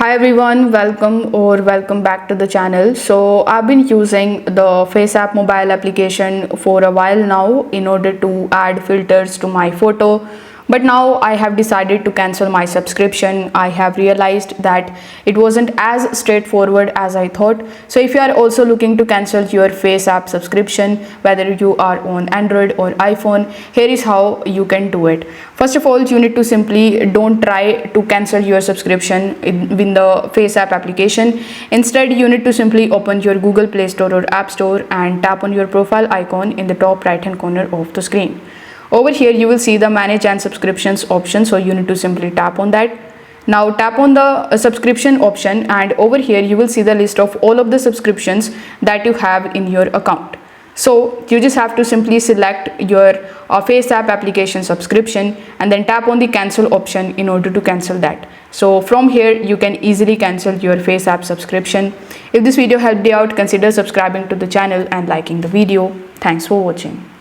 Hi everyone, welcome back to the channel. So I've been using the FaceApp mobile application for a while now in order to add filters to my photo, but now I have decided to cancel my subscription. I have realized that it wasn't as straightforward as I thought. So if you are also looking to cancel your FaceApp subscription, whether you are on Android or iPhone, here is how you can do it. First of all, you need to simply don't try to cancel your subscription in the FaceApp application. Instead, you need to simply open your Google Play Store or App Store and tap on your profile icon in the top right hand corner of the screen. Over here, you will see the manage and subscriptions option. So you need to simply tap on that. Now tap on the subscription option, and over here you will see the list of all of the subscriptions that you have in your account. So you just have to simply select your FaceApp application subscription and then tap on the cancel option in order to cancel that. So from here you can easily cancel your FaceApp subscription. If this video helped you out, consider subscribing to the channel and liking the video. Thanks for watching.